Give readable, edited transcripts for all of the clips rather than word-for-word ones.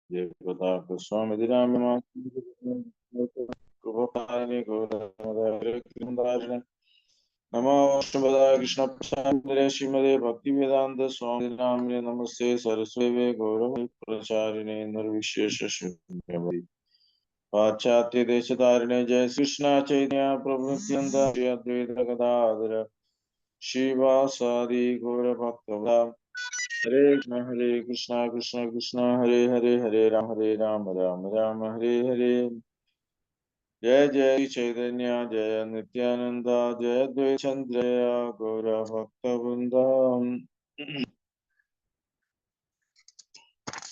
സ്വാമി നമോ കൃഷ്ണ ശ്രീമതേ ഭക്തിവേദാന്ത സ്വാമി നാമിനെ നമസ്തേ സരസ്വതേ ഗൗരവ പ്രചാരിണേ നിർവിശേഷ ശൂന്യമതി പാശ്ചാത്യ ദേശധാരിണേ ജയ കൃഷ്ണ ചൈതന്യ പ്രഭു അദ്വൈത ഗദാധര ശിവാസാദി ഗൗരഭക്ത ഹരേ കൃഷ്ണ കൃഷ്ണ കൃഷ്ണ ഹരേ ഹരേ ഹരേ രാമ രാമ രാമ ഹരേ ഹരേ जय जय चैतन्य जय नित्यानंद जय द्वैचंद्र गौर भक्त वृंद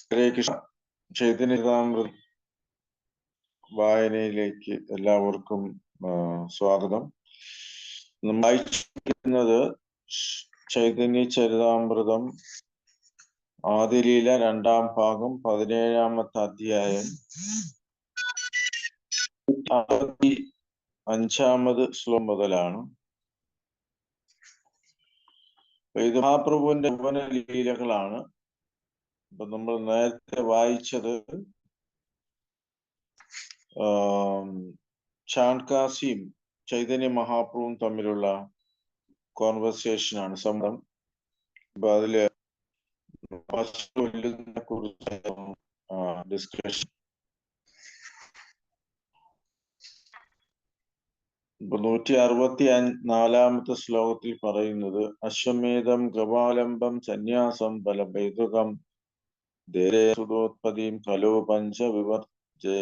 ഹരേ കൃഷ്ണ. ചൈതന്യതാമൃത വായനയിലേക്ക് എല്ലാവർക്കും സ്വാഗതം. വായിച്ചിരിക്കുന്നത് ചൈതന്യ ചരിതാമൃതം ആദിലീല 2-ാം ഭാഗം 17-ാമത്തെ അധ്യായം 65-ാമത് ശ്ലോകം മുതലാണ്. ഇത് മഹാപ്രഭുവിന്റെ ഭുവന ലീലകളാണ്. ഇപ്പൊ നമ്മൾ നേരത്തെ വായിച്ചത് ചാൺകാസിയും ചൈതന്യ മഹാപ്രഭുവും തമ്മിലുള്ള കോൺവെർസേഷനാണ്, സംഭവം. അപ്പൊ അതില് കുറിച്ച് ഡിസ്കഷൻ. ഇപ്പൊ 164-ാമത്തെ ശ്ലോകത്തിൽ പറയുന്നത് അശ്വമേധം ഗവാലംബം സന്യാസം ബലഭൈതുകം ദേരേസുതോത്പതിയും കലോ പഞ്ച വിവർജേ.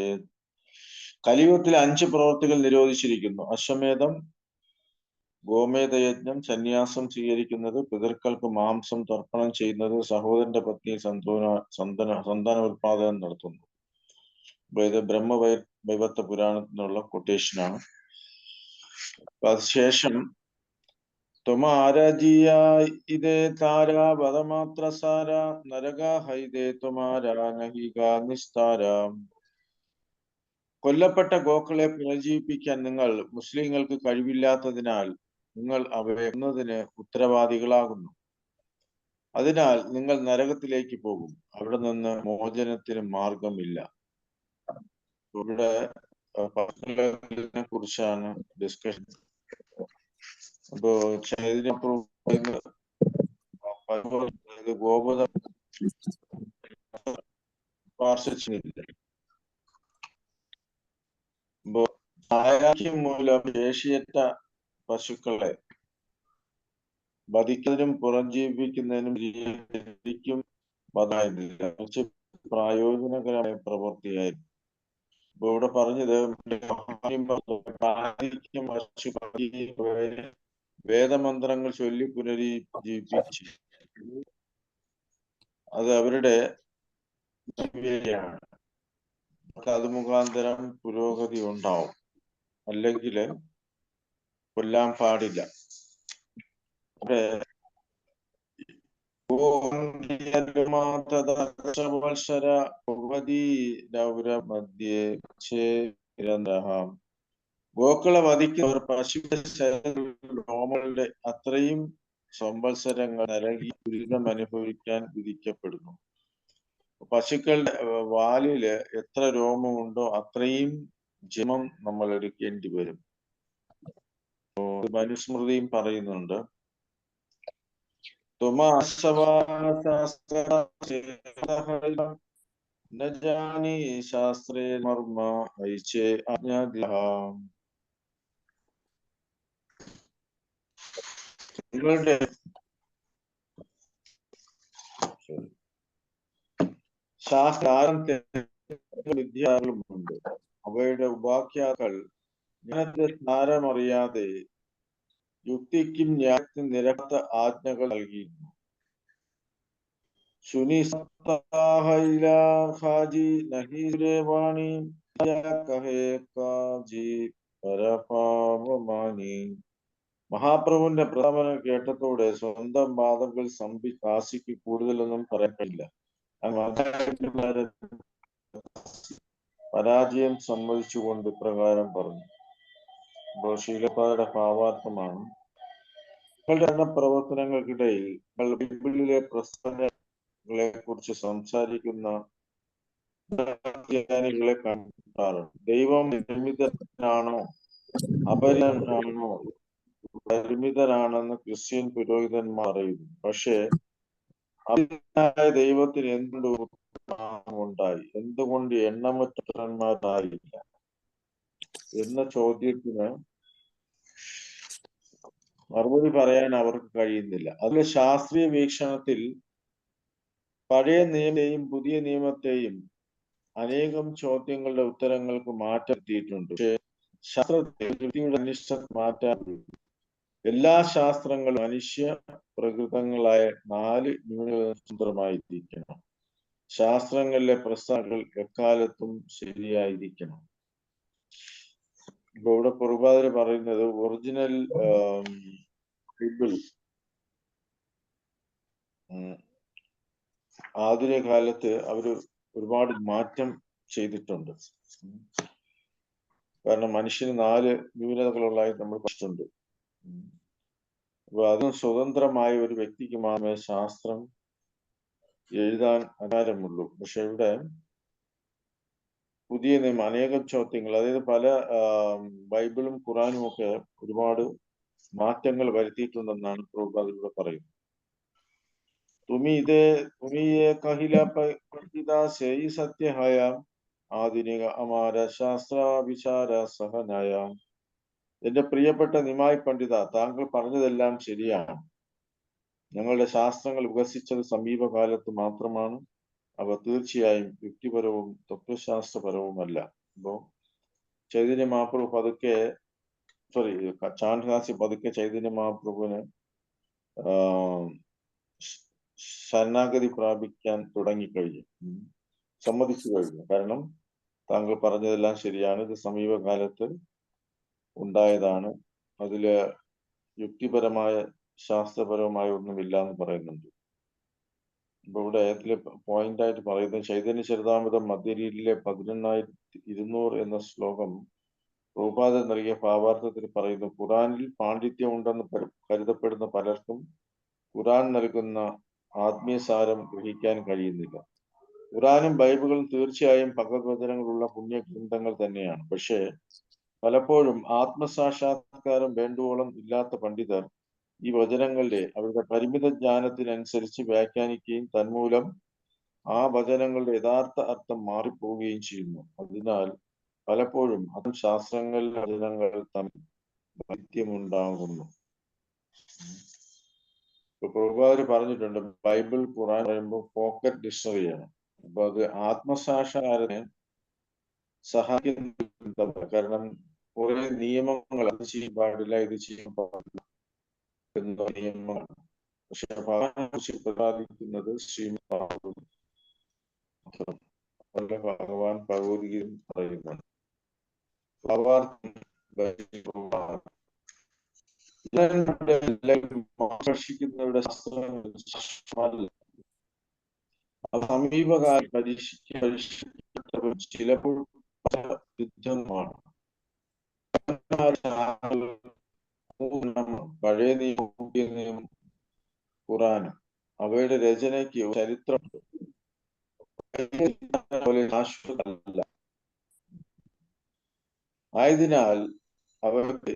കലിയുഗത്തിൽ 5 പ്രവൃത്തികൾ നിരോധിച്ചിരിക്കുന്നു. അശ്വമേധം, ഗോമേധയജ്ഞം, സന്യാസം സ്വീകരിക്കുന്നത്, പിതൃക്കൾക്ക് മാംസം തർപ്പണം ചെയ്യുന്നത്, സഹോദരന്റെ പത്നി സന്താനോത്പാദനം നടത്തുന്നു. ഇത് ബ്രഹ്മവൈവർത്ത പുരാണത്തിനുള്ള കൊട്ടേഷനാണ്. അതിനുശേഷം ത്വമ ആരാജീയ ഇതേ താര വധമാത്ര സാര നരക ഹൈതേ ത്വമാരാ നഹികാ നിസ്താര. കൊല്ലപ്പെട്ട ഗോക്കളെ പുനർജീവിപ്പിക്കാൻ മുസ്ലിങ്ങൾക്ക് കഴിവില്ലാത്തതിനാൽ നിങ്ങൾ അവയെ കൊന്നതിന് ഉത്തരവാദികളാകുന്നു. അതിനാൽ നിങ്ങൾ നരകത്തിലേക്ക് പോകും, അവിടെ നിന്ന് മോചനത്തിന് മാർഗമില്ല. ഇവിടെ കുറിച്ചാണ് ഡിസ്കഷൻ. അപ്പോ ചൈതന്യ ഗോപത മൂലം ശേഷിയറ്റ പശുക്കളെ വധിക്കുന്നതിനും പുറംജീവിപ്പിക്കുന്നതിനും ശരിക്കും വധായിരുന്നില്ല, പ്രായോജനകരമായ പ്രവൃത്തിയായിരുന്നു. ഇപ്പൊ ഇവിടെ പറഞ്ഞത് വേദമന്ത്രങ്ങൾ ചൊല്ലി പുനരുജ്ജീവിപ്പിച്ചു. അത് അവരുടെ അത് മുഖാന്തരം പുരോഗതി ഉണ്ടാവും, അല്ലെങ്കിൽ കൊല്ലാൻ പാടില്ല. ഗോക്കളെ വധിക്കുന്നവർ പശുക്കളുടെ രോമങ്ങളുടെ അത്രയും സംവത്സരങ്ങൾ നരകി ദുരിതം അനുഭവിക്കാൻ വിധിക്കപ്പെടുന്നു. പശുക്കളുടെ വാലില് എത്ര രോമമുണ്ടോ അത്രയും ജന്മം നമ്മൾ എടുക്കേണ്ടി വരും. മനുസ്മൃതിയും പറയുന്നുണ്ട്. ശാസ്ത്രേ മർമ്മ ഐച്ചേ നിങ്ങളുടെ വിദ്യാകളുമുണ്ട്. അവയുടെ ഉപാഖ്യാക്കൾ ജ്ഞാനത്തെ താരമറിയാതെ യുക്തിക്കും ന്യായത്തിനും നിരക്കാത്ത ആജ്ഞകൾ നൽകിയിരുന്നു. മഹാപ്രഭുവിന്റെ പ്രസ്താവന കേട്ടതോടെ സ്വന്തം വാദങ്ങൾ കാശിക്ക് കൂടുതലൊന്നും പറയാൻ കഴിയില്ല. പരാജയം സമ്മതിച്ചുകൊണ്ട് ഇപ്രകാരം പറഞ്ഞു. ശീലപ്പാതയുടെ ഭാവാർത്ഥമാണ്: നിങ്ങളുടെ പ്രവർത്തനങ്ങൾക്കിടയിൽ ബൈബിളിലെ പ്രസ്താവനകളെ കുറിച്ച് സംസാരിക്കുന്ന ക്രിസ്ത്യാനികളെ കണ്ടാറുണ്ട്. ദൈവം നിർമ്മിതനാണോ അപരിമിതനാണോ പരിമിതനാണെന്ന് ക്രിസ്ത്യൻ പുരോഹിതന്മാർ പറയുന്നു. പക്ഷേ അതിനായ ദൈവത്തിന് ഉണ്ടായി, എന്തുകൊണ്ട് എണ്ണമറ്റ പുത്രന്മാരായില്ല എന്ന ചോദ്യത്തിന് മറുപടി പറയാൻ അവർക്ക് കഴിയുന്നില്ല. അതിലെ ശാസ്ത്രീയ വീക്ഷണത്തിൽ പഴയ നിയമത്തെയും പുതിയ നിയമത്തെയും അനേകം ചോദ്യങ്ങളുടെ ഉത്തരങ്ങൾക്ക് മാറ്റം എത്തിയിട്ടുണ്ട്. പക്ഷേ ശാസ്ത്രത്തിന്റെ അനിഷ്ടം മാറ്റാൻ എല്ലാ ശാസ്ത്രങ്ങളും മനുഷ്യ പ്രകൃതങ്ങളായ 4 ന്യൂനതകൾ സ്വതന്ത്രമായിരിക്കണം. ശാസ്ത്രങ്ങളിലെ പ്രസ്താവനകൾ എക്കാലത്തും ശരിയായിരിക്കണം. ഇപ്പൊ ഇവിടെ പ്രഭുപാദര് പറയുന്നത് ഒറിജിനൽ ബൈബിൾ ആധുനിക കാലത്ത് അവര് ഒരുപാട് മാറ്റം ചെയ്തിട്ടുണ്ട്. കാരണം മനുഷ്യന് 4 ന്യൂനതകളുള്ളതായി നമ്മൾ പഠിച്ചിട്ടുണ്ട്. അപ്പൊ അതും സ്വതന്ത്രമായ ഒരു വ്യക്തിക്ക് മാത്രമേ ശാസ്ത്രം എഴുതാൻ അധികാരമുള്ളൂ. പക്ഷെ ഇവിടെ പുതിയ നിയമം അനേകം ചോദ്യങ്ങൾ, അതായത് പല ബൈബിളും ഖുറാനും ഒക്കെ ഒരുപാട് മാറ്റങ്ങൾ വരുത്തിയിട്ടുണ്ടെന്നാണ് പ്രഭുപാദരിവിടെ പറയുന്നത്. तुम्ही ये कहिला पंडिता से ही सत्य हया ആധുനിക അമാര ശാസ്ത്ര വിചാര സഹനായ. എന്റെ പ്രിയപ്പെട്ട നിമായി പണ്ഡിത, താങ്കൾ പറഞ്ഞതെല്ലാം ശരിയാണ്. ഞങ്ങളുടെ ശാസ്ത്രങ്ങൾ വികസിച്ചത് സമീപകാലത്ത് മാത്രമാണ്. അവ തീർച്ചയായും യുക്തിപരവും തത്വശാസ്ത്രപരവുമല്ല. അപ്പോ ചൈതന്യ മഹാപ്രഭു പതുക്കെ ചാണ്ഡ്ഹാസി പതുക്കെ ചൈതന്യ മഹാപ്രഭുവിന് ശരണാഗതി പ്രാപിക്കാൻ തുടങ്ങിക്കഴിഞ്ഞു, സമ്മതിച്ചു കഴിഞ്ഞു. കാരണം താങ്കൾ പറഞ്ഞതെല്ലാം ശരിയാണ്, ഇത് സമീപകാലത്ത് ഉണ്ടായതാണ്, അതില് യുക്തിപരമായ ശാസ്ത്രപരമായ ഒന്നുമില്ല എന്ന് പറയുന്നുണ്ട്. ഇപ്പൊ ഇവിടെ ഇതില് പോയിന്റായിട്ട് പറയുന്നത് ചൈതന്യ ചരിതാമൃതം മധ്യരീതിയിലെ 11,200 എന്ന ശ്ലോകം പ്രഭുപാദർ നൽകിയ ഭാവാർത്ഥത്തിൽ പറയുന്നു. ഖുറാനിൽ പാണ്ഡിത്യം ഉണ്ടെന്ന് കരുതപ്പെടുന്ന പലർക്കും ഖുറാൻ നൽകുന്ന ആത്മീയസാരം ഗ്രഹിക്കാൻ കഴിയുന്നില്ല. ഖുറാനും ബൈബിളും തീർച്ചയായും ഭഗവത്വചനങ്ങളുള്ള പുണ്യഗ്രന്ഥങ്ങൾ തന്നെയാണ്. പക്ഷേ പലപ്പോഴും ആത്മസാക്ഷാത്കാരം വേണ്ടുവോളം ഇല്ലാത്ത പണ്ഡിതർ ഈ വചനങ്ങളുടെ അവരുടെ പരിമിത ജ്ഞാനത്തിനനുസരിച്ച് വ്യാഖ്യാനിക്കുകയും തന്മൂലം ആ വചനങ്ങളുടെ യഥാർത്ഥ അർത്ഥം മാറിപ്പോവുകയും ചെയ്യുന്നു. അതിനാൽ പലപ്പോഴും അതും ശാസ്ത്രങ്ങളിലെ വചനങ്ങൾ തമ്മിൽ വൈദ്യമുണ്ടാകുന്നു. ഇപ്പൊ പ്രഭുപാദര് പറഞ്ഞിട്ടുണ്ട്, ബൈബിൾ ഖുറാൻ പറയുമ്പോൾ പോക്കറ്റ് ഡിക്ഷണറിയാണ്. അപ്പൊ അത് ആത്മസാക്ഷാത്കാരനെ സഹായിക്കുന്ന, കാരണം കുറെ നിയമങ്ങൾ അത് ചെയ്യാൻ പാടില്ല, ഇത് ചെയ്യാൻ പാടില്ല എന്ന നിയമങ്ങൾ. പക്ഷെ കുറിച്ച് പ്രതിപാദിക്കുന്നത് ഭഗവാൻ ഭഗവത്ഗീതയും പറയുന്നുണ്ട്. ആകർഷിക്കുന്നവരുടെ സമീപകാല പരീക്ഷിക്കപ്പെട്ട ചിലപ്പോൾ യുദ്ധമാണ്. പഴയ നിയമം ഖുറാനും അവയുടെ രചനയ്ക്ക് ചരിത്രമുണ്ട്. ശാശ്വതമല്ല. ആയതിനാൽ അവയ്ക്ക്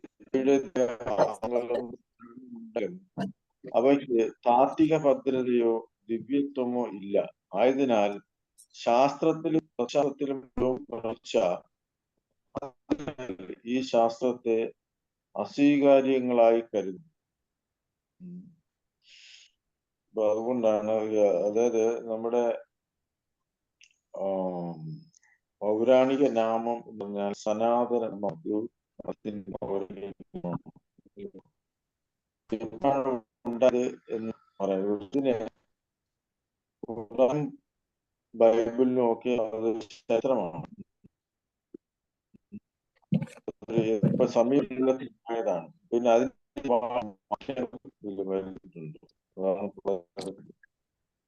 താത്വിക ഭദ്രതയോ ദിവ്യത്വമോ ഇല്ല. ആയതിനാൽ ശാസ്ത്രത്തിലും ഈ ശാസ്ത്രത്തെ അസ്വീകാര്യങ്ങളായി കരുതും. അപ്പൊ അതുകൊണ്ടാണ്, അതായത് നമ്മുടെ പൗരാണിക നാമം എന്ന് പറഞ്ഞാൽ സനാതന ഉണ്ടായത് എന്ന് പറയുന്നത്. ഇതിനെ ബൈബിളിലും ഒക്കെ അത് ചരിത്രമാണ്. ഇപ്പൊ സമീപകാലത്തായതാണ്. പിന്നെ അതിന്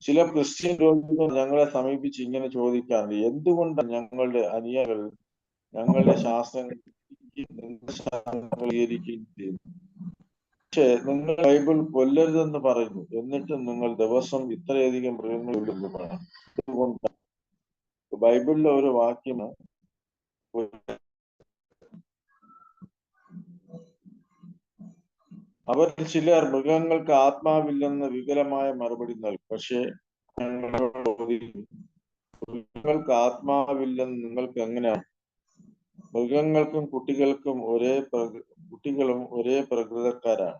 ചില ക്രിസ്ത്യൻ രോഗികൾ ഞങ്ങളെ സമീപിച്ച് ഇങ്ങനെ ചോദിക്കാറുണ്ട്, എന്തുകൊണ്ടാണ് ഞങ്ങളുടെ അനുയായികൾ ഞങ്ങളുടെ ശാസ്ത്രങ്ങൾ ചെയ്യുന്നു? പക്ഷെ നിങ്ങൾ ബൈബിൾ കൊല്ലരുതെന്ന് പറയുന്നു, എന്നിട്ടും നിങ്ങൾ ദിവസം ഇത്രയധികം മൃഗങ്ങൾ ബൈബിളിലെ ഒരു വാക്യം അവർ ചിലർ മൃഗങ്ങൾക്ക് ആത്മാവില്ലെന്ന് വികലമായ മറുപടി നൽകും. പക്ഷേ മൃഗങ്ങൾക്ക് ആത്മാവില്ലെന്ന് നിങ്ങൾക്ക് എങ്ങനെയാണ്? മൃഗങ്ങൾക്കും കുട്ടികളും ഒരേ പ്രകൃതക്കാരാണ്.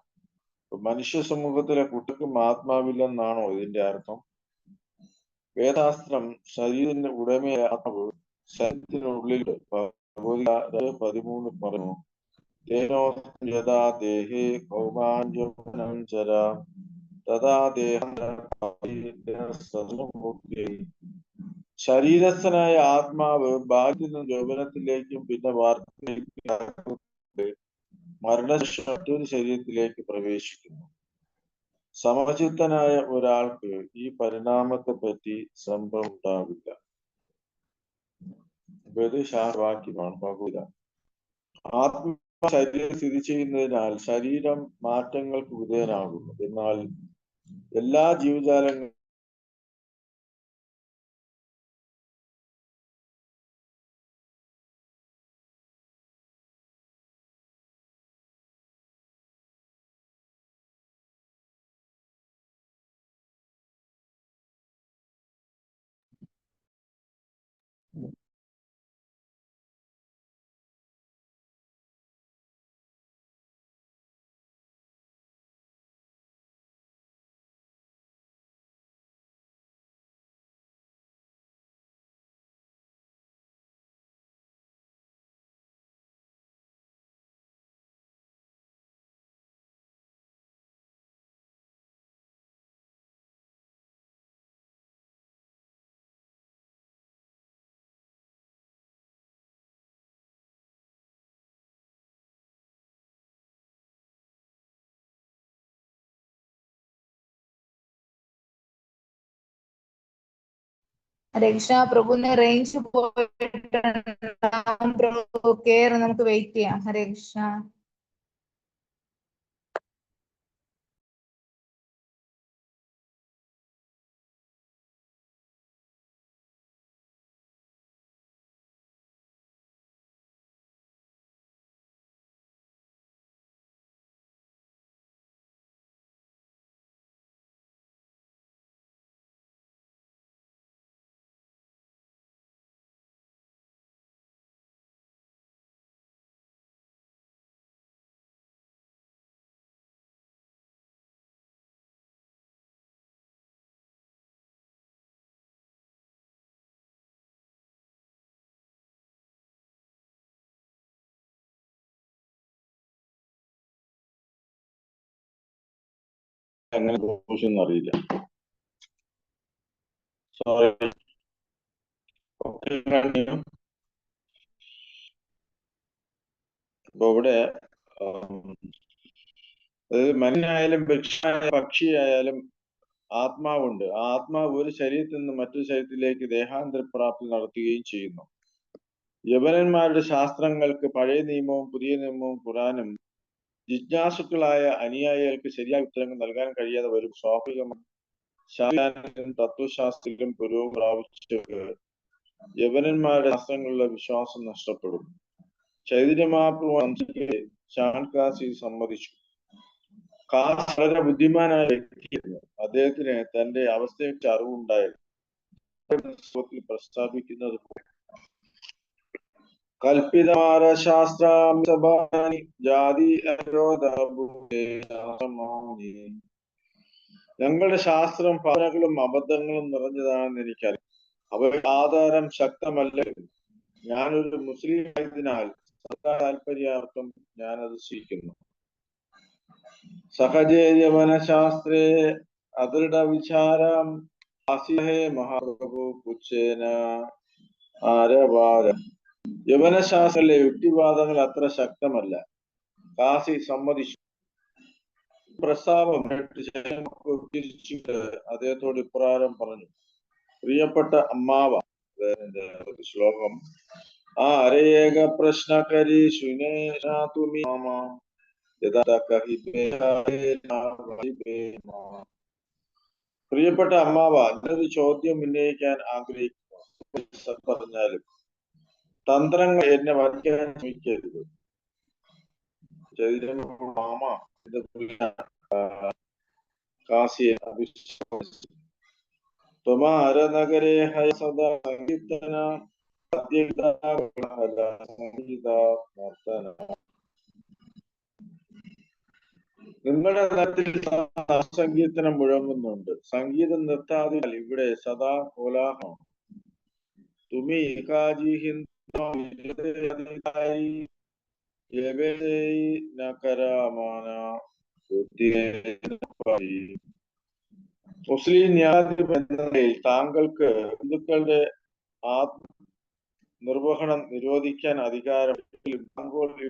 മനുഷ്യ സമൂഹത്തിലെ കുട്ടിക്കും ആത്മാവില്ലെന്നാണോ ഇതിന്റെ അർത്ഥം? വേദാസ്ത്രം ശരീരത്തിന്റെ ഉടമയായ ആത്മാവ് ശരീരത്തിനുള്ളിൽ 13 പറഞ്ഞു. തേനോ യഥാ ദേഹേ കൗമാരം ചരാ തഥാ ദേഹം ശരീരസ്ഥനായ ആത്മാവ് ബാല്യത്തിൽ നിന്നും യൗവനത്തിലേക്കും പിന്നെ വാർദ്ധക്യത്തിലേക്കും മരണശേഷം മറ്റൊരു ശരീരത്തിലേക്ക് പ്രവേശിക്കുന്നു. സമചിത്തനായ ഒരാൾക്ക് ഈ പരിണാമത്തെ പറ്റി സംഭവം ഉണ്ടാവില്ല. ഇത് വാക്യമാണ് ഭഗവത. ആത്മ ശരീരം സ്ഥിതി ചെയ്യുന്നതിനാൽ ശരീരം മാറ്റങ്ങൾക്ക് വിധേയനാകുന്നു. എന്നാൽ എല്ലാ ജീവജാലങ്ങളും ഹരേ കൃഷ്ണ. പ്രഭുവിന് റേഞ്ച് പോയിട്ട് കേറ്, നമുക്ക് വെയിറ്റ് ചെയ്യാം. ഹരേ കൃഷ്ണ. എങ്ങനെ അറിയില്ല. സോറി. അപ്പൊ ഇവിടെ മനുഷ്യനായാലും പക്ഷിയായാലും ആത്മാവുണ്ട്. ആ ആത്മാവ് ഒരു ശരീരത്തിൽ നിന്ന് മറ്റൊരു ശരീരത്തിലേക്ക് ദേഹാന്തരപ്രാപ്തി നടത്തുകയും ചെയ്യുന്നു. യവനന്മാരുടെ ശാസ്ത്രങ്ങൾക്ക് പഴയ നിയമവും പുതിയ നിയമവും ഖുറാനും ജിജ്ഞാസുക്കളായ അനുയായികൾക്ക് ശരിയായ ഉത്തരങ്ങൾ നൽകാൻ കഴിയാതെ വരും. സ്വാഭാവികമായി തത്വശാസ്ത്രികളും പുരോഗതി പ്രാപിച്ചവർക്ക് യവനന്മാരുടെ ശാസ്ത്രങ്ങളിലുള്ള വിശ്വാസം നഷ്ടപ്പെടും. ചൈതന്യമാപ്രഭു ഷാൻകാസി സമ്മതിച്ചു. കാസ് വളരെ ബുദ്ധിമാനായ വ്യക്തിയായിരുന്നു. അദ്ദേഹത്തിന് തന്റെ അവസ്ഥയെക്കുറിച്ച് അറിവുണ്ടായിരുന്നു. പ്രസ്താവിക്കുന്നത് കൽപ്പിതമാര ശാസ്ത്രം ജാതി ഞങ്ങളുടെ ശാസ്ത്രം ഭാവനകളും അബദ്ധങ്ങളും നിറഞ്ഞതാണെന്ന് എനിക്കറിയാം. അവയുടെ ആധാരം ശക്തമല്ല. ഞാനൊരു മുസ്ലിം ആയതിനാൽ താല്പര്യാർത്ഥം ഞാനത് സ്വീകരിക്കുന്നു. സഹജേയവനശാസ്ത്രേ അദൃഢ വിചാരം മഹാപ്രഭു പുച്ഛേന ആരവാരം. യവനശാസ്ത്രത്തിലെ യുക്തിവാദങ്ങൾ അത്ര ശക്തമല്ല. കാസി സമ്മതിച്ചു. പ്രസ്താവം തിരിച്ചിട്ട് അദ്ദേഹത്തോട് ഇപ്രകാരം പറഞ്ഞു. പ്രിയപ്പെട്ട അമ്മാവ, ശ്ലോകം ആരേക പ്രശ്നകരി സുനേഷാതുമി പ്രിയപ്പെട്ട അമ്മാവ, ഞാനൊരു ചോദ്യം ഉന്നയിക്കാൻ ആഗ്രഹിക്കുന്നു. പറഞ്ഞാലും തന്ത്രങ്ങൾ എന്നെ വധിക്കാൻ ശ്രമിക്കരുത്. മാമ ഇത് കാശിയെ അഭിശ്വസിച്ചു. ത്വമാരനഗരേ ഹയ സദാ സംഗീതന നിങ്ങളുടെ നാട്ടിൽ സംഗീതനം മുഴങ്ങുന്നുണ്ട്. സംഗീതം നിർത്താതെ ഇവിടെ സദാ കോലാഹലം. തുമി ഏകാജി മുസ്ലിം ന്യായാധിപതിയിൽ താങ്കൾക്ക് ഹിന്ദുക്കളുടെ നിർവഹണം നിരോധിക്കാൻ അധികാരം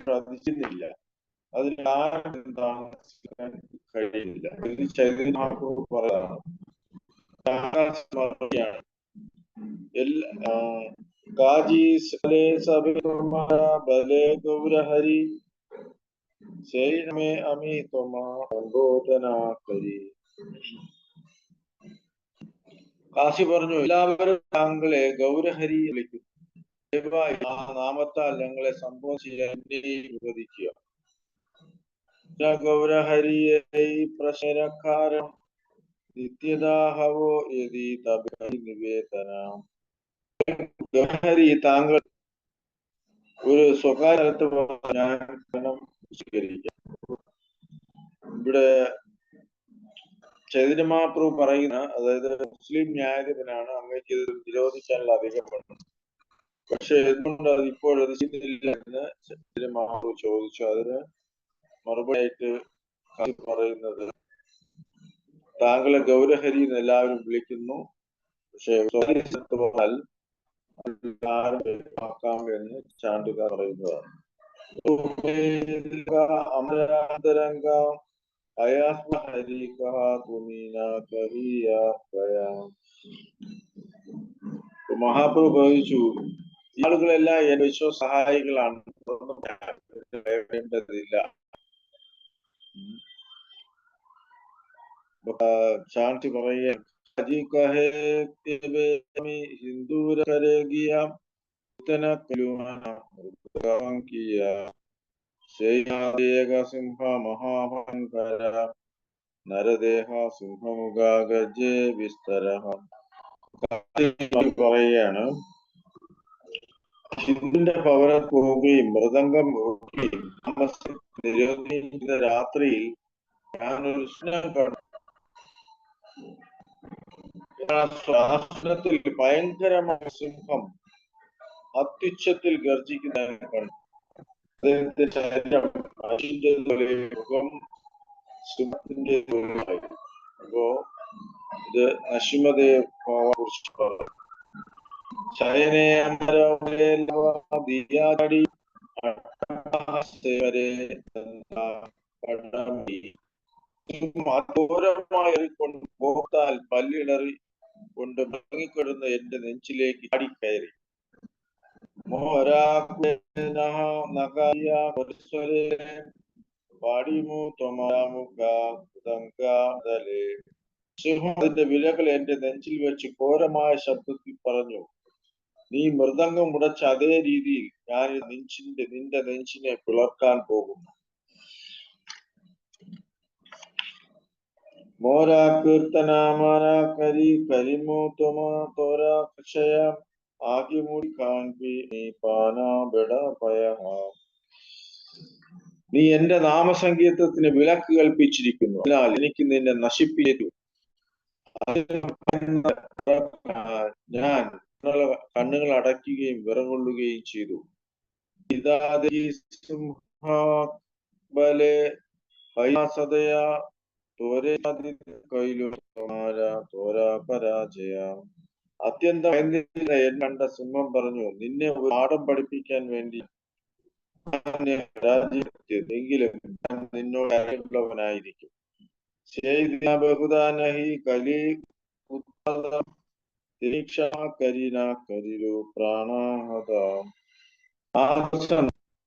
സാധിക്കുന്നില്ല. അതിന് കാരണം എന്താണ് കഴിയില്ല. ഇത് ചൈതന്യ മഹാപ്രഭു പറയാണ്. കാജി ബലേ ഗൗരഹരി ശൈനമേ അമി ത്വമാ സംബോധനാ കരി. കാശി പറഞ്ഞു, എല്ലാവരും താങ്കളെ ഗൗരഹരി വിളിക്കുന്നു. ആ നാമത്താൽ ഞങ്ങളെ സംബോധിക്കാൻ വിവരിക്കുക. ഗൗരഹരിയെ പ്രശരക്കാരം നിത്യദാഹവോ യതി നിവേദന. ഗൗരഹരി താങ്കൾ ഒരു സ്വകാര്യത്ത് ഞാൻ സ്വീകരിക്കാം. ഇവിടെ ചൈതന്യ മഹാപ്രഭു പറയുന്ന, അതായത് മുസ്ലിം ന്യായാധിപനാണ്, അങ്ങേക്ക് ഇത് നിരോധിക്കാനുള്ള അധികാരമുണ്ട്. പക്ഷെ എന്തുകൊണ്ട് അത് ഇപ്പോഴത് ചെയ്യുന്നില്ലെന്ന് ചൈതന്യ മഹാപ്രഭു ചോദിച്ചു. അതിന് മറുപടിയായിട്ട് പറയുന്നത്, താങ്കളെ ഗൗരഹരി എന്ന് എല്ലാവരും വിളിക്കുന്നു, പക്ഷെ ആക്കാം എന്ന് ചാണ്ടുക പറയുന്നതാണ്. അമരാന്തരംഗ മഹാപ്രഭു ചോദിച്ചു, ആളുകളെല്ലാം എന്റെ വിശ്വസഹായികളാണ്, വേണ്ടതില്ല. ശാന്തി പറയുക, സിംഹ മഹാഭങ്കര നരദേഹ സിംഹമുഖ ഗജേ വിസ്തര. പറയുകയാണ്, ഹിന്ദുവിന്റെ ഭവനം പോവുകയും മൃദംഗം നിരോധിക്കുന്ന രാത്രിയിൽ ഞാനൊരു സ്വപ്നം കണ്ടു. സ്വപ്നത്തിൽ ഭയങ്കരമായ സിംഹം അത്യുച്ചത്തിൽ ഗർജിക്കുന്ന കണ്ടു. അദ്ദേഹത്തിന്റെ ശരീരം മുഖം സിംഹത്തിന്റെ തൊഴിലായി. അപ്പോ ഇത് നശിമദേവ് കുറിച്ച് പറഞ്ഞു. ശയനേ ദിയാടി കൊണ്ട് പോത്താൽ പല്ലിടറി കൊണ്ട് ഭംഗിക്കൊടുന്ന എന്റെ നെഞ്ചിലേക്ക് ആടിക്കയറി. സിംഹത്തിന്റെ വിലകൾ എന്റെ നെഞ്ചിൽ വെച്ച് ഘോരമായ ശബ്ദത്തിൽ പറഞ്ഞു, നീ മൃദംഗം മുടച്ച അതേ രീതിയിൽ ഞാൻ നിന്റെ നെഞ്ചിനെ പിളർക്കാൻ പോകുന്നു. മോരാ കീർത്തനാമാന കരി കരിമോ ത്വമാ തോരാ ക്ഷയ ആകിമുടി കാൺപി നീ പാനാ ബെട ഭയ. നീ എന്റെ നാമസങ്കീർത്തത്തിന് വിലക്ക് കൽപ്പിച്ചിരിക്കുന്നു, അതിനാൽ എനിക്ക് നിന്നെ നശിപ്പിച്ചു. ഞാൻ കണ്ണുകൾ അടയ്ക്കുകയും വിറകൊള്ളുകയും ചെയ്തു. അത്യന്തം കണ്ട സിംഹം പറഞ്ഞു, നിന്നെ ഒരു പാഠം പഠിപ്പിക്കാൻ വേണ്ടി എങ്കിലും ഞാൻ നിന്നോട് അറിയുള്ളവനായിരിക്കും. ബഹുദാനഹി കലി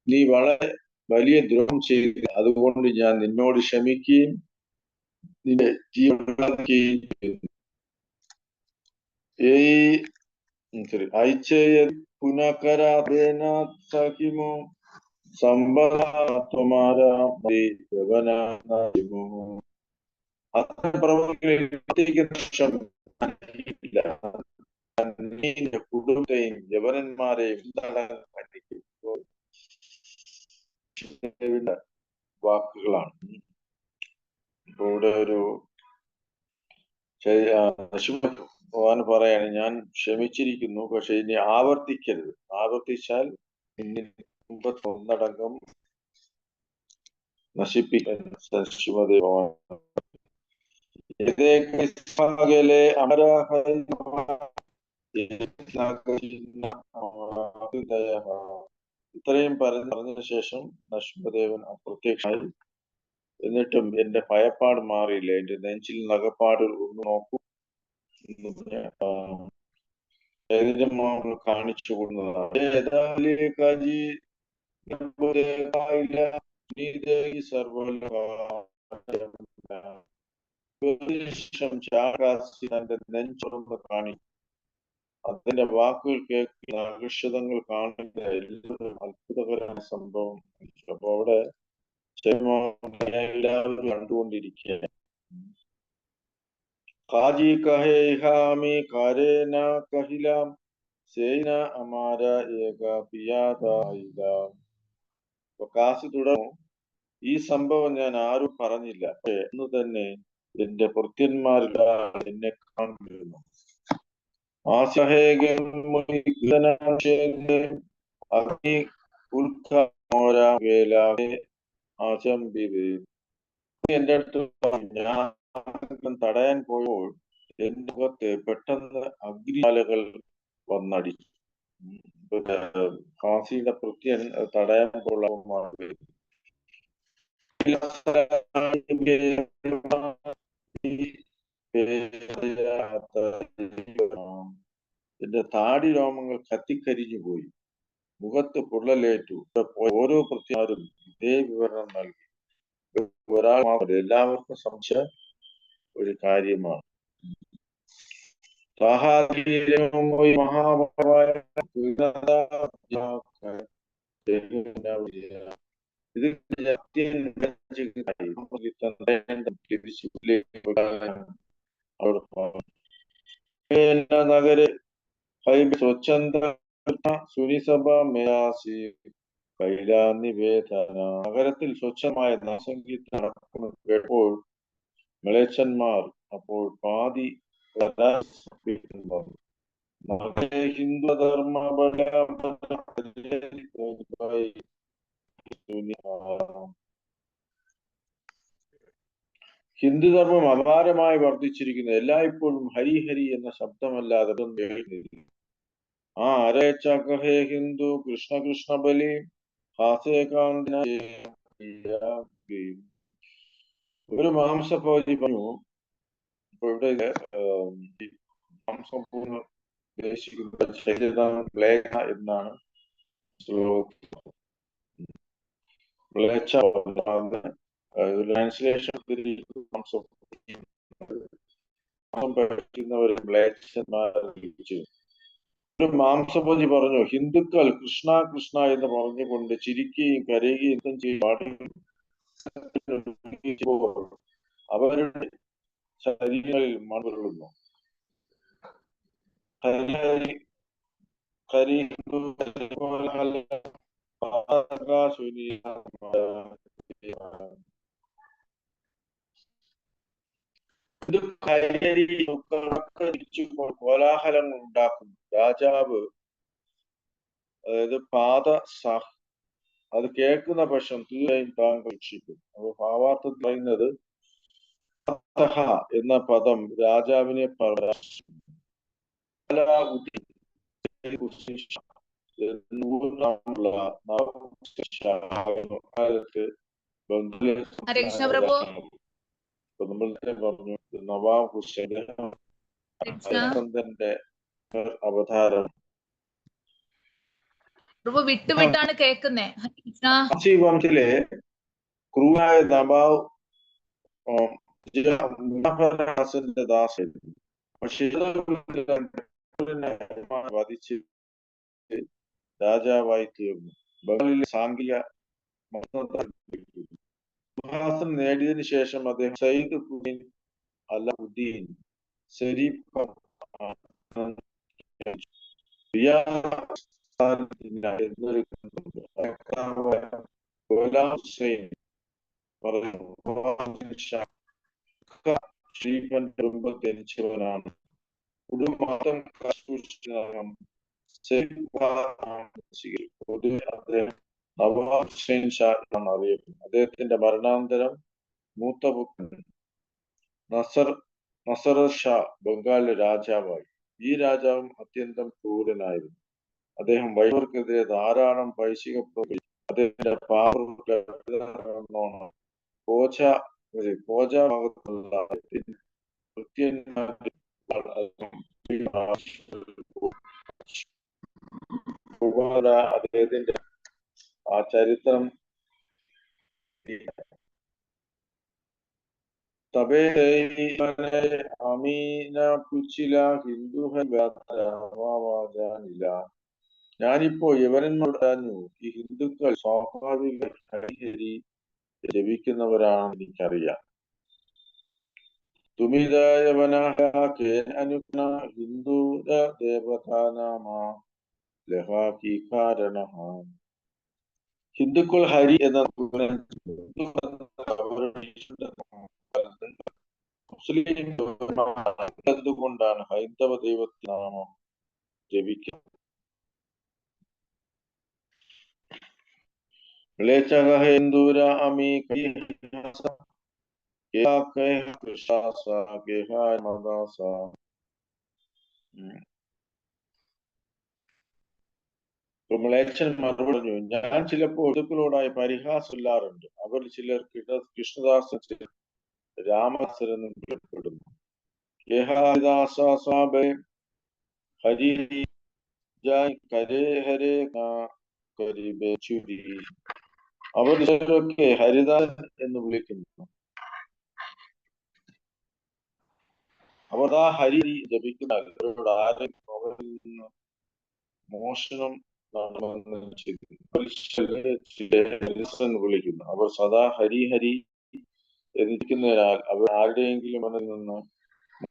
നീ വളരെ വലിയ ദ്രോഹം ചെയ്തു, അതുകൊണ്ട് ഞാൻ നിന്നോട് ക്ഷമിക്കുകയും നിന്റെ ജീവൻ ശരി. ഐച്ചയ പുനകരാധേന സഖിമോ സമ്പദാത്വമാരാമോ അത്തരം പ്രവർത്തികളിൽ കുടുംബത്തെയും യവനന്മാരെയും വാക്കുകളാണ്. ഇപ്പൊ ഇവിടെ ഒരു ഭഗവാൻ പറയാണ്, ഞാൻ ക്ഷമിച്ചിരിക്കുന്നു, പക്ഷെ ഇനി ആവർത്തിക്കരുത്. ആവർത്തിച്ചാൽ മുമ്പത്തെ ഒന്നടങ്കം നശിപ്പിക്കാൻ ശ്രീമതി ഭഗവാൻ. ഇത്രയും പറഞ്ഞ ശേഷം നരസിംഹദേവൻ അപ്രത്യക്ഷമായി. എന്നിട്ടും എന്റെ ഭയപ്പാട് മാറിയില്ല, എന്റെ നെഞ്ചിൽ നഗപ്പാട് ഒന്ന് നോക്കൂ കാണിച്ചു കൊടുക്കുന്നതാണ്. തന്റെ നെഞ്ചുറന്ന് കാണിച്ചു. അതിന്റെ വാക്കുകൾ കേൾക്കുന്ന ആകർഷിതങ്ങൾ കാണുന്ന എല്ലാവരും അത്ഭുതകരമായ സംഭവം. അപ്പൊ അവിടെ എല്ലാവരും കണ്ടുകൊണ്ടിരിക്കുകയാണ്. ഹാജി കഹേ ഹാമി കാരേന കഹിലാം സേന അമാര ഏക പിയാതായില്ല. കാശി തുടർന്നു, ഈ സംഭവം ഞാൻ ആരും പറഞ്ഞില്ല, പക്ഷെ എന്ന് തന്നെ എന്റെ ഭൃത്യന്മാരിൽ എന്നെ കാണുന്നു. എന്റെ അടുത്ത് ഞാൻ തടയാൻ പോയപ്പോൾ എന്റെ മുഖത്ത് പെട്ടെന്ന് അഗ്നിജ്വാലകൾ വന്നടിച്ചു. കാശിയുടെ ഭൃത്യൻ തടയാൻ കൊള്ളാൻ എന്റെ താടി രോമങ്ങൾ കത്തിക്കരിഞ്ഞു പോയി, മുഖത്ത് പൊള്ളലേറ്റു. ഓരോ ഭൃത്യന്മാരും ഇതേ വിവരണം നൽകി. ഒരാൾ മാത്രം, എല്ലാവർക്കും സംശയ ഒരു കാര്യമാണ്. നഗര സ്വച്ഛന്ദ സുനിസഭ മേയാസി കൈലാനിവേദന. നഗരത്തിൽ സ്വച്ഛമായ സംഗീതം നടക്കുന്നു കേട്ടപ്പോൾ മ്ലേച്ഛന്മാർ അപ്പോൾ പാതി ഹിന്ദുധർമ്മ ഹിന്ദുധർമ്മം അപാരമായി വർദ്ധിച്ചിരിക്കുന്നു. എല്ലായ്പ്പോഴും ഹരിഹരി എന്ന ശബ്ദമല്ലാതെ അരേച്ചഹേ ഹിന്ദു കൃഷ്ണ കൃഷ്ണ ബലി ഹാസേകാന്ത. ഒരു മാംസഭോജി പറഞ്ഞു. ഇപ്പൊ ഇവിടെ മാംസം പൂർണ്ണ ഉദ്ദേശിക്കുന്നത് ശരീരം മ്ലേച്ഛ എന്നാണ്. ട്രാൻസ്ലേഷൻ ഒരു മാംസഭോജി പറഞ്ഞു, ഹിന്ദുക്കൾ കൃഷ്ണ കൃഷ്ണ എന്ന് പറഞ്ഞുകൊണ്ട് ചിരിക്കുകയും കരയുകയും ചെയ്യും. അവരുടെ ശരീരങ്ങളിൽ മണുരുളുന്നു. കോലാഹലങ്ങൾ ഉണ്ടാക്കുന്നു. രാജാവ്, അതായത് അത് കേൾക്കുന്ന പക്ഷം തീർച്ചയായും താങ്കൾ രക്ഷിക്കും. അപ്പൊ ഭാവാർത്ഥം പറയുന്നത് എന്ന പദം രാജാവിനെ പറഞ്ഞു. നവാബ് ഹുസൈന്റെ അവതാരം വിട്ടുവിട്ടാണ് കേൾക്കുന്നേ. വംശത്തിലെ ക്രൂരായ നവാബ് ദാസൻ. പക്ഷെ വധിച്ച് രാജാവായി തീർന്നു. ബംഗാളിലെ സാംഖ്യ സിംഹാസനം നേടിയതിനു ശേഷം അദ്ദേഹം സയ്യിദ് ഖുദ്ദീൻ അലാവുദ്ദീൻ ശരീഫ് എന്നൊരു ഗുലാം ഹുസൈൻ ഷരീഫിന്റെ കുടുംബം ജനിച്ചവനാണ്. കുടുംബം പൊതുവെ അദ്ദേഹം നവാബ് ഹുസൈൻ ഷാ എന്നാണ് അറിയപ്പെടുന്നത്. അദ്ദേഹത്തിന്റെ മരണാനന്തരം മൂത്ത പുത്രൻ നസർ ഷാ ബംഗാളിലെ രാജാവായി. ഈ രാജാവും അത്യന്തം ക്രൂരനായിരുന്നു. അദ്ദേഹം വൈവർക്കെതിരെ ധാരാളം പൈശിക അദ്ദേഹത്തിന്റെ അദ്ദേഹത്തിന്റെ ആ ചരിത്രം तबे അമീന പുച്ചില ഹിന്ദു ഞാനിപ്പോ യവനന്മാരോട് പറഞ്ഞു, ഈ ഹിന്ദുക്കൾ സ്വാഭാവിക ഹരി ജപിക്കുന്നവരാണെന്ന് എനിക്കറിയാം. തുമിതയവന അനുജ്ഞ ഹിന്ദു ദേവതാനാമ ലഹാകാരണ. ഹിന്ദുക്കൾ ഹരി എന്ന മുസ്ലിം എന്തുകൊണ്ടാണ് ഹൈന്ദവ ദൈവനാമം ജപിക്കുന്നത്? ഹിന്ദൂര അമി മ്ലേച്ഛൻ മറുപടി പറഞ്ഞു, ഞാൻ ചിലപ്പോൾ ഹിന്ദുക്കളോടായി പരിഹാസമില്ലാറുണ്ട്. അവർ ചിലർ കൃഷ്ണദാസൻ, രാമദാസൻ എന്നും വിളിക്കപ്പെടുന്നു. അവർ ചിലരൊക്കെ ഹരിദാസൻ എന്ന് വിളിക്കുന്നു. അവർ ആ ഹരി ജപിക്കുന്ന മോഷണം വിളിക്കുന്നു. അവർ സദാ ഹരി ഹരി എതിരിക്കുന്നതിനാൽ അവർ ആരുടെയെങ്കിലും മനസ്സിൽ നിന്ന്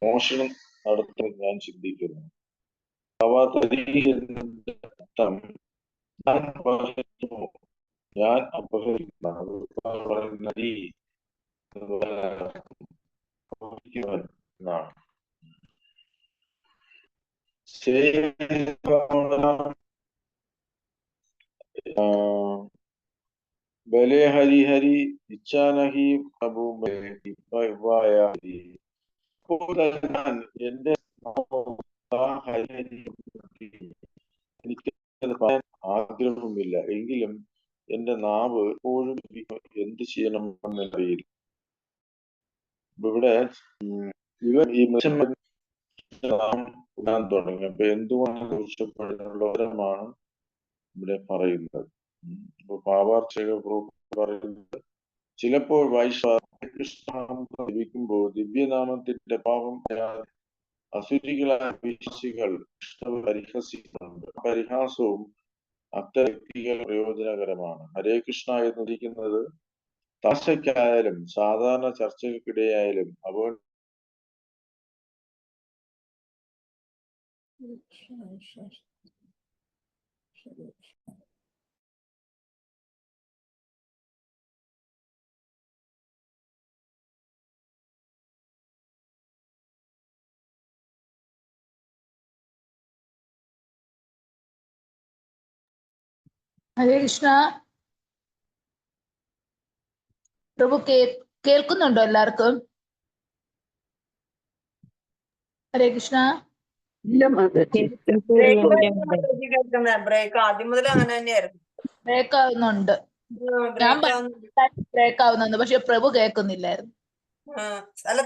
മോഷണം നടത്താൻ ഞാൻ ചിന്തിക്കുന്നു. ഞാൻ അപഹരിക്കുന്ന ബലെ ഹരി ഹരി ഇച്ഛാനഹി പ്രഭു എന്റെ എനിക്ക് ആഗ്രഹമില്ല, എങ്കിലും എന്റെ നാവ് എപ്പോഴും എന്ത് ചെയ്യണമെന്നറിയില്ല. ഇവിടെ ഇവർ ഈ ഇടാൻ തുടങ്ങി. അപ്പൊ എന്തുകൊണ്ട് ദൂഷ്യപ്പെടുന്നുള്ളവരമാണ് ഇവിടെ പറയുന്നത്. പാവാർച്ചക പറയുന്നത്, ചിലപ്പോൾ വൈഷ്ണവിക്കുമ്പോൾ ദിവ്യനാമത്തിന്റെ പാപം അസുരികളായ വിശ്വാസികൾ പരിഹസിക്കുന്നുണ്ട്. പരിഹാസവും അത്തരം വ്യക്തികൾ പ്രയോജനകരമാണ്. ഹരേ കൃഷ്ണ എന്നിരിക്കുന്നത് തമാശയ്ക്കായാലും സാധാരണ ചർച്ചകൾക്കിടെയായാലും അപ്പോൾ ഹരേ കൃഷ്ണ. പ്രഭു കേൾക്കുന്നുണ്ടോ എല്ലാവർക്കും? ഹരേ കൃഷ്ണ. ബ്രേക്ക് ആദ്യം മുതൽ അങ്ങനെ തന്നെയായിരുന്നു. ബ്രേക്ക് ആവുന്നുണ്ട്. ഞാൻ ബ്രേക്ക് ആവുന്നുണ്ട്, പക്ഷെ പ്രഭു കേൾക്കുന്നില്ലായിരുന്നു. അല്ല